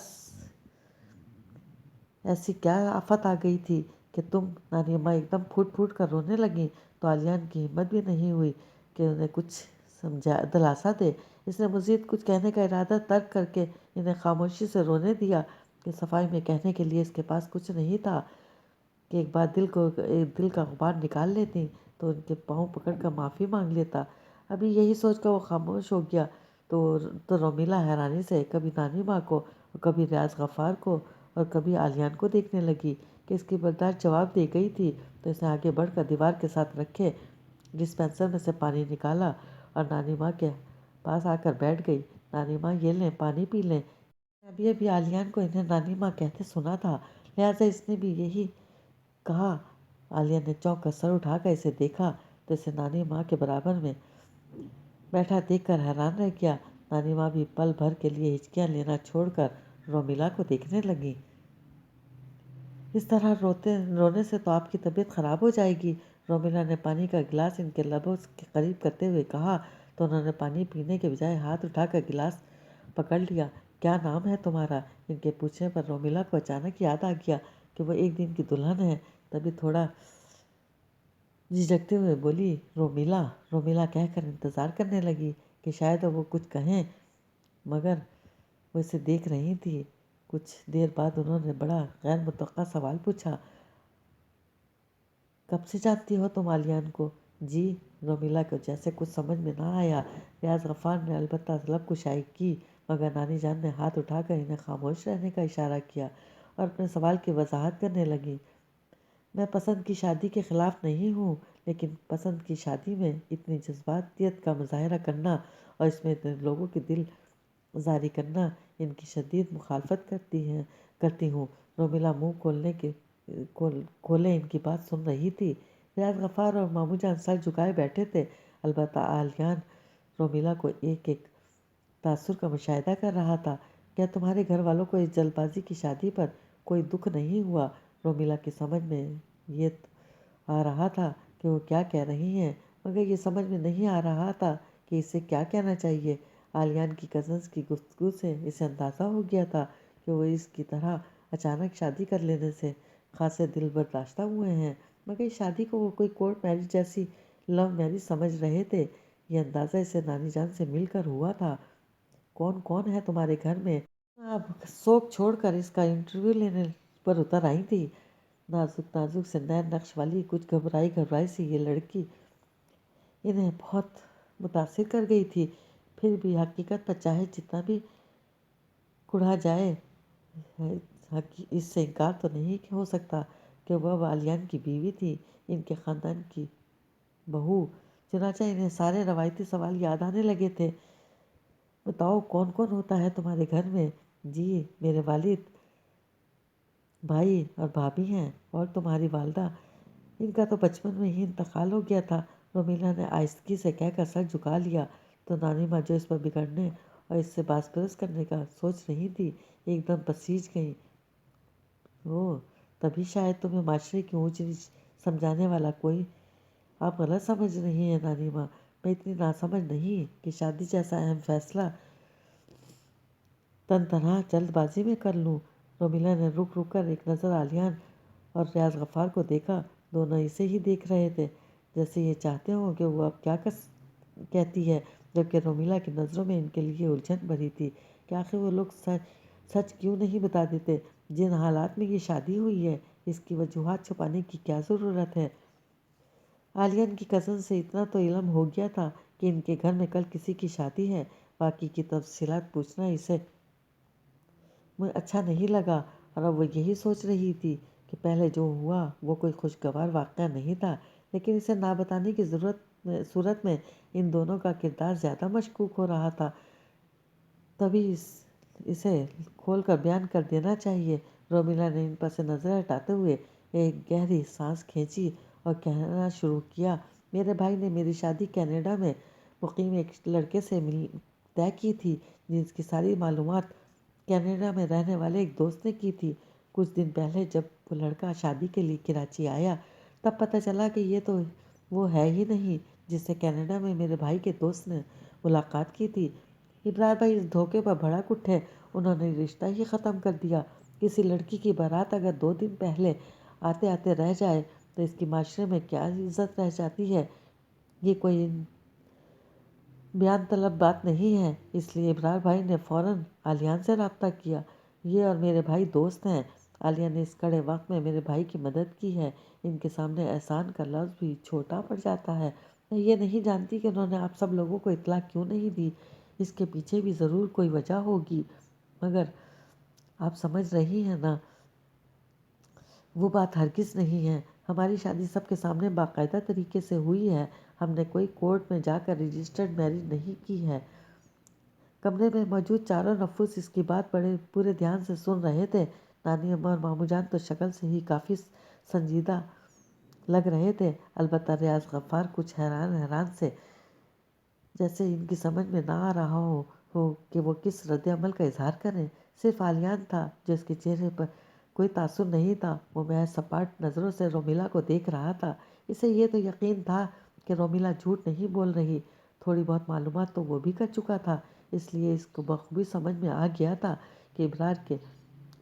ایسی کیا آفت آ گئی تھی کہ تم؟ نانی اماں ایک دم پھوٹ پھوٹ کر رونے لگیں تو عالیان کی ہمت بھی نہیں ہوئی کہ انہیں کچھ دلاسا دے۔ اس نے مزید کچھ کہنے کا ارادہ ترک کر کے انہیں خاموشی سے رونے دیا کہ صفائی میں کہنے کے لیے اس کے پاس کچھ نہیں تھا کہ ایک بار دل کا غبار نکال لیتی تو ان کے پاؤں پکڑ کر معافی مانگ لیتا۔ ابھی یہی سوچ کر وہ خاموش ہو گیا تو رومیلا حیرانی سے کبھی نانی ماں کو اور کبھی ریاض غفار کو اور کبھی عالیان کو دیکھنے لگی کہ اس کی برداشت جواب دے گئی تھی، تو اس نے آگے بڑھ کر دیوار کے ساتھ رکھے ڈسپینسر میں سے پانی نکالا اور نانی ماں کے پاس آ کر بیٹھ گئی۔ نانی ماں، یہ لیں، پانی پی لیں۔ ابھی عالیان کو انہیں نانی ماں کہتے سنا تھا، لہٰذا اس نے بھی یہی کہا۔ عالیہ نے چونک کر سر اٹھا کر اسے دیکھا تو اسے نانی ماں کے برابر میں بیٹھا دیکھ کر حیران رہ گیا۔ نانی ماں بھی پل بھر کے لیے ہچکیاں لینا چھوڑ کر رومیلا کو دیکھنے لگی۔ اس طرح رونے سے تو آپ کی طبیعت خراب ہو جائے گی۔ رومیلا نے پانی کا گلاس ان کے لبوں کے قریب کرتے ہوئے کہا تو انہوں نے پانی پینے کے بجائے ہاتھ اٹھا کر گلاس پکڑ لیا۔ کیا نام ہے تمہارا؟ ان کے پوچھنے پر رومیلا کو اچانک یاد آ گیا کہ وہ ایک دن کی دلہن ہے، تبھی تھوڑا جھجکتے ہوئے بولی، رومیلا۔ رومیلا کہہ کر انتظار کرنے لگی کہ شاید وہ کچھ کہیں، مگر وہ اسے دیکھ رہی تھی۔ کچھ دیر بعد انہوں نے بڑا غیر متوقع سوال پوچھا، کب سے جانتی ہو تم عالیان کو؟ جی، رومیلا کو جیسے کچھ سمجھ میں نہ آیا۔ ریاض غفار نے البتہ لب کشائی کی، مگر نانی جان نے ہاتھ اٹھا کر انہیں خاموش رہنے کا اشارہ کیا اور اپنے سوال کی وضاحت کرنے لگی۔ میں پسند کی شادی کے خلاف نہیں ہوں، لیکن پسند کی شادی میں اتنی جذباتیت کا مظاہرہ کرنا اور اس میں اتنے لوگوں کی دل زاری کرنا، ان کی شدید مخالفت کرتی ہوں۔ رومیلا منہ کھولے ان کی بات سن رہی تھی۔ ریاض غفار اور مامو جان سر جھکائے بیٹھے تھے، البتہ آلیان رومیلا کو ایک ایک تاثر کا مشاہدہ کر رہا تھا۔ کیا تمہارے گھر والوں کو اس جلد بازی کی شادی پر کوئی دکھ نہیں ہوا؟ رومیلا کی سمجھ میں یہ آ رہا تھا کہ وہ کیا کہہ رہی ہیں، مگر یہ سمجھ میں نہیں آ رہا تھا کہ اسے کیا کہنا چاہیے۔ آلیان کی کزنز کی گفتگو سے اسے اندازہ ہو گیا تھا کہ وہ اس کی طرح اچانک شادی کر لینے سے خاصے دل برداشتہ ہوئے ہیں، مگر اس شادی کو وہ کوئی کورٹ میرج جیسی لو میرج سمجھ رہے تھے۔ یہ اندازہ اسے نانی جان سے مل کر ہوا تھا۔ کون کون ہے تمہارے گھر میں؟ اب سوگ چھوڑ کر اس کا انٹرویو لینے پر اتر آئی تھی۔ نازک نازک سے نین نقش والی کچھ گھبرائی سی یہ لڑکی انہیں بہت متاثر کر گئی تھی۔ پھر بھی حقیقت پر چاہے جتنا بھی کڑھا جائے، اس سے انکار تو نہیں ہو سکتا کہ وہ آلیان کی بیوی تھی، ان کے خاندان کی بہو۔ چنانچہ انہیں سارے روایتی سوال یاد آنے لگے تھے۔ بتاؤ کون کون ہوتا ہے تمہارے گھر میں؟ جی، میرے والد، بھائی اور بھابھی ہیں، اور تمہاری والدہ؟ ان کا تو بچپن میں ہی انتقال ہو گیا تھا، رومیلا نے آہستگی سے کہہ کر سر جھکا لیا۔ تو نانی ماں جو اس پر بگڑنے اور اس سے باز پرس کرنے کا سوچ رہی تھی، ایک دم پسیج گئیں۔ اوہ، تبھی شاید تمہیں معاشرے کی اونچ نیچ سمجھانے والا کوئی۔ آپ غلط سمجھ رہی ہیں نانی ماں، میں اتنی ناسمجھ نہیں کہ شادی جیسا اہم فیصلہ تن تنہا جلد بازی میں کر لوں۔ رومیلا نے رک کر ایک نظر آلیان اور ریاض غفار کو دیکھا۔ دونوں اسے ہی دیکھ رہے تھے، جیسے یہ چاہتے ہوں کہ وہ اب کیا کہتی ہے، جبکہ رومیلا کی نظروں میں ان کے لیے الجھن بھری تھی کہ آخر وہ لوگ سچ کیوں نہیں بتا دیتے۔ جن حالات میں یہ شادی ہوئی ہے، اس کی وجوہات چھپانے کی کیا ضرورت ہے؟ آلیان کی کزن سے اتنا تو علم ہو گیا تھا کہ ان کے گھر میں کل کسی کی شادی ہے، باقی کی تفصیلات پوچھنا اسے اچھا نہیں لگا، اور اب وہ یہی سوچ رہی تھی کہ پہلے جو ہوا وہ کوئی خوشگوار واقعہ نہیں تھا، لیکن اسے نہ بتانے کی صورت میں ان دونوں کا کردار زیادہ مشکوک ہو رہا تھا۔ تبھی اسے کھول کر بیان کر دینا چاہیے۔ رومیلا نے ان پر سے نظر ہٹاتے ہوئے ایک گہری سانس کھینچی اور کہنا شروع کیا، میرے بھائی نے میری شادی کینیڈا میں مقیم ایک لڑکے سے طے کی تھی، جس کی ساری معلومات کینیڈا میں رہنے والے ایک دوست نے کی تھی۔ کچھ دن پہلے جب وہ لڑکا شادی کے لیے کراچی آیا، تب پتہ چلا کہ یہ تو وہ ہے ہی نہیں جس سے کینیڈا میں میرے بھائی کے دوست نے ملاقات کی تھی۔ ابرار بھائی اس دھوکے پر بھڑک اٹھے، انہوں نے رشتہ ہی ختم کر دیا۔ کسی لڑکی کی بارات اگر 2 دن پہلے آتے آتے رہ جائے تو اس کی معاشرے میں کیا عزت رہ جاتی ہے؟ یہ کوئی بیان طلب بات نہیں ہے، اس لیے ابرار بھائی نے فوراً آلیان سے رابطہ کیا۔ یہ اور میرے بھائی دوست ہیں۔ عالیہ نے اس کڑے وقت میں میرے بھائی کی مدد کی ہے، ان کے سامنے احسان کا لفظ بھی چھوٹا پڑ جاتا ہے۔ میں یہ نہیں جانتی کہ انہوں نے آپ سب لوگوں کو اطلاع کیوں نہیں دی، اس کے پیچھے بھی ضرور کوئی وجہ ہوگی، مگر آپ سمجھ رہی ہیں نا، وہ بات ہرگز نہیں ہے۔ ہماری شادی سب کے سامنے باقاعدہ طریقے سے ہوئی ہے، ہم نے کوئی کورٹ میں جا کر رجسٹرڈ میرج نہیں کی ہے۔ کمرے میں موجود چاروں نفوس اس کی بات پورے دھیان سے سن رہے تھے۔ نانی اماں اور مامو جان تو شکل سے ہی کافی سنجیدہ لگ رہے تھے، البتہ ریاض غفار کچھ حیران سے، جیسے ان کی سمجھ میں نہ آ رہا ہو کہ وہ کس رد عمل کا اظہار کریں۔ صرف آلیان تھا جو اس کے چہرے پر کوئی تاثر نہیں تھا، وہ محض سپاٹ نظروں سے رومیلا کو دیکھ رہا تھا۔ اسے یہ تو یقین تھا کہ رومیلا جھوٹ نہیں بول رہی، تھوڑی بہت معلومات تو وہ بھی کر چکا تھا، اس لیے اس کو بخوبی سمجھ میں آ گیا تھا کہ ابرار کے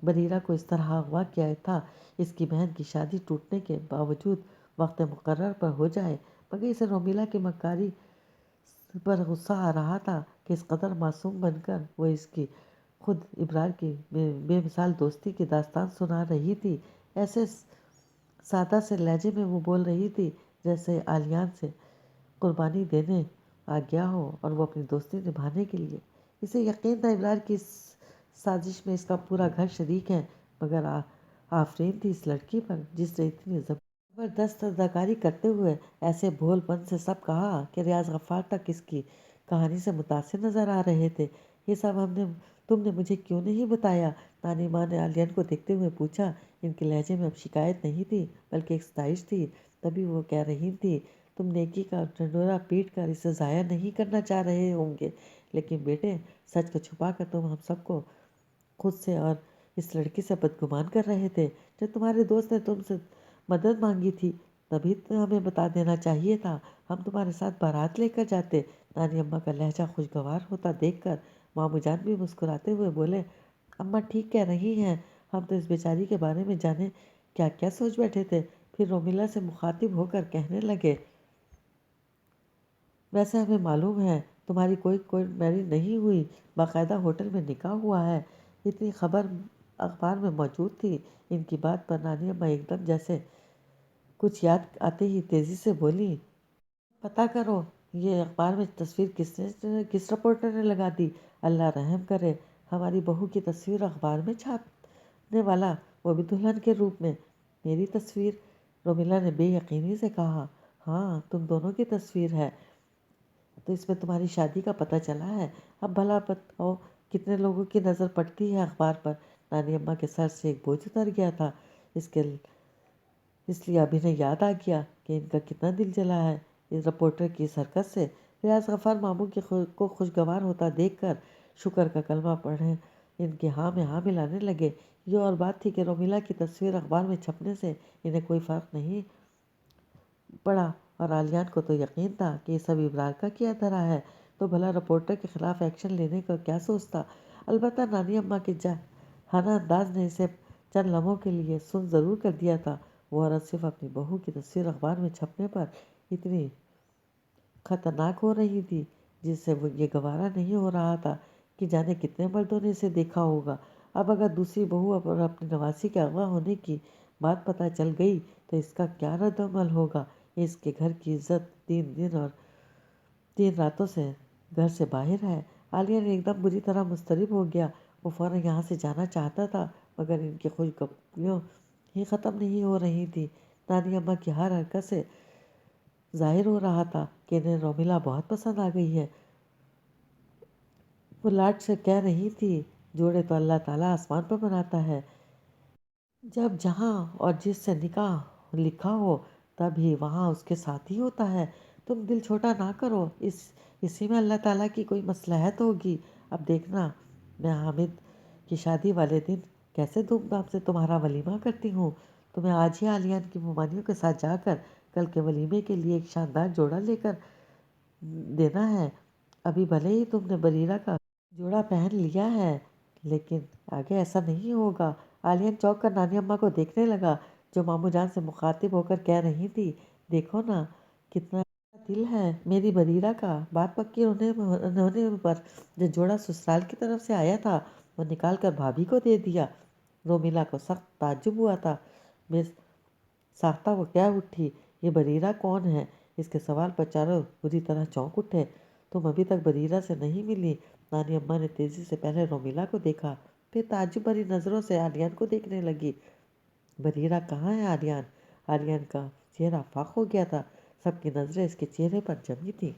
بریرہ کو اس طرح اغوا کیا تھا اس کی بہن کی شادی ٹوٹنے کے باوجود وقت مقرر پر ہو جائے، مگر اسے رومیلا کی مکاری پر غصہ آ رہا تھا کہ اس قدر معصوم بن کر وہ اس کی خود ابرار کی بے مثال دوستی کی داستان سنا رہی تھی۔ ایسے سادہ سے لہجے میں وہ بول رہی تھی جیسے آلیان سے قربانی دینے آ گیا ہو اور وہ اپنی دوستی نبھانے کے لیے۔ اسے یقین تھا ابرار کی اس سازش میں اس کا پورا گھر شریک ہے، مگر آفرین تھی اس لڑکی پر جس نے اتنی زبردست اداکاری کرتے ہوئے ایسے بھول پن سے سب کہا کہ ریاض غفار تک اس کی کہانی سے متاثر نظر آ رہے تھے۔ یہ سب تم نے مجھے کیوں نہیں بتایا؟ نانی ماں نے عالیان کو دیکھتے ہوئے پوچھا۔ ان کے لہجے میں اب شکایت نہیں تھی بلکہ ایک ستائش تھی۔ تبھی وہ کہہ رہی تھی، تم نیکی کا ڈنڈورا پیٹ کر اسے ضائع نہیں کرنا چاہ رہے ہوں گے، لیکن بیٹے سچ کو چھپا کر تم ہم سب کو خود سے اور اس لڑکی سے بدگمان کر رہے تھے۔ جب تمہارے دوست نے تم سے مدد مانگی تھی تبھی تو ہمیں بتا دینا چاہیے تھا، ہم تمہارے ساتھ بارات لے کر جاتے۔ نانی اماں کا لہجہ خوشگوار ہوتا دیکھ کر ماموں جان بھی مسکراتے ہوئے بولے، اماں ٹھیک کہہ رہی ہیں، ہم تو اس بیچاری کے بارے میں جانے کیا کیا سوچ بیٹھے تھے۔ پھر رومیلا سے مخاطب ہو کر کہنے لگے، ویسے ہمیں معلوم ہے تمہاری کوئی میری نہیں ہوئی، باقاعدہ ہوٹل میں نکاح ہوا ہے۔ اتنی خبر اخبار میں موجود تھی۔ ان کی بات پر نانی اماں ایک دم جیسے کچھ یاد آتے ہی تیزی سے بولی، پتہ کرو یہ اخبار میں تصویر کس رپورٹر نے لگا دی؟ اللہ رحم کرے، ہماری بہو کی تصویر اخبار میں چھاپنے والا، وہ بھی دلہن کے روپ میں۔ میری تصویر؟ رومیلا نے بے یقینی سے کہا، ہاں تم دونوں کی تصویر ہے، تو اس میں تمہاری شادی کا پتہ چلا ہے۔ اب بھلا بتاؤ کتنے لوگوں کی نظر پڑتی ہے اخبار پر؟ نانی اماں کے سر سے ایک بوجھ اتر گیا تھا، اس لیے اب انہیں یاد آ گیا کہ ان کا کتنا دل جلا ہے اس رپورٹر کی اس حرکت سے۔ ریاض غفار ماموں کو خوشگوار ہوتا دیکھ کر شکر کا کلمہ پڑھے ان کے ہاں میں ہاں ملانے لگے۔ یہ اور بات تھی کہ رومیلا کی تصویر اخبار میں چھپنے سے انہیں کوئی فرق نہیں پڑا، اور عالیان کو تو یقین تھا کہ یہ سب ابرار کا کیا دھرا ہے، تو بھلا رپورٹر کے خلاف ایکشن لینے کا کیا سوچتا۔ البتہ نانی اماں کے جاہانہ انداز نے اسے چند لمحوں کے لیے سن ضرور کر دیا تھا۔ وہ عورت صرف اپنی بہو کی تصویر اخبار میں چھپنے پر اتنی خطرناک ہو رہی تھی جس سے وہ یہ گوارا نہیں ہو رہا تھا کہ جانے کتنے مردوں نے اسے دیکھا ہوگا۔ اب اگر دوسری بہو اور اپنی نواسی کے اغوا ہونے کی بات پتہ چل گئی تو اس کا کیا رد عمل ہوگا؟ اس کے گھر کی عزت 3 دن اور 3 راتوں سے گھر سے باہر ہے۔ عالیہ نے ایک دم بری طرح مضطرب ہو گیا۔ وہ فوراً یہاں سے جانا چاہتا تھا مگر ان کی خوشگپیوں ہی ختم نہیں ہو رہی تھی۔ نانی اماں کی ہر حرکت سے ظاہر ہو رہا تھا کہ انہیں رومیلا بہت پسند آ گئی ہے۔ وہ لاڈ سے کہہ رہی تھی، جوڑے تو اللہ تعالیٰ آسمان پر بناتا ہے، جب جہاں اور جس سے نکاح لکھا ہو تب ہی وہاں اس کے ساتھ ہی ہوتا ہے۔ تم دل چھوٹا نہ کرو، اسی میں اللہ تعالیٰ کی کوئی مصلحت ہوگی۔ اب دیکھنا میں حامد کی شادی والے دن کیسے دھوم دھام سے تمہارا ولیمہ کرتی ہوں۔ تمہیں آج ہی عالیان کی ممانیوں کے ساتھ جا کر کل کے ولیمے کے لیے ایک شاندار جوڑا لے کر دینا ہے۔ ابھی بھلے ہی تم نے بریرہ کا جوڑا پہن لیا ہے لیکن آگے ایسا نہیں ہوگا۔ عالیان چونک کر نانی اماں کو دیکھنے لگا جو ماموں جان سے مخاطب ہو کر کہہ رہی تھی، دیکھو نا کتنا دل ہے میری بریرہ کا۔ بات پکی ہونے پر جو جوڑا سسرال کی طرف سے آیا تھا وہ نکال کر بھابھی کو دے دیا۔ رومیلا کو سخت تعجب ہوا تھا۔ بے ساختہ وہ کہہ اٹھی، یہ بریرہ کون ہے؟ اس کے سوال پر چاروں بری طرح چونک اٹھے۔ تم ابھی تک بریرہ سے نہیں ملی؟ نانی اماں نے تیزی سے پہلے رومیلا کو دیکھا پھر تعجب بھری نظروں سے عالیان کو دیکھنے لگی۔ بریرہ کہاں ہے عالیان؟ عالیان کا چہرہ فاق ہو گیا تھا، سب کی نظریں اس کے چہرے پر جمی تھیں۔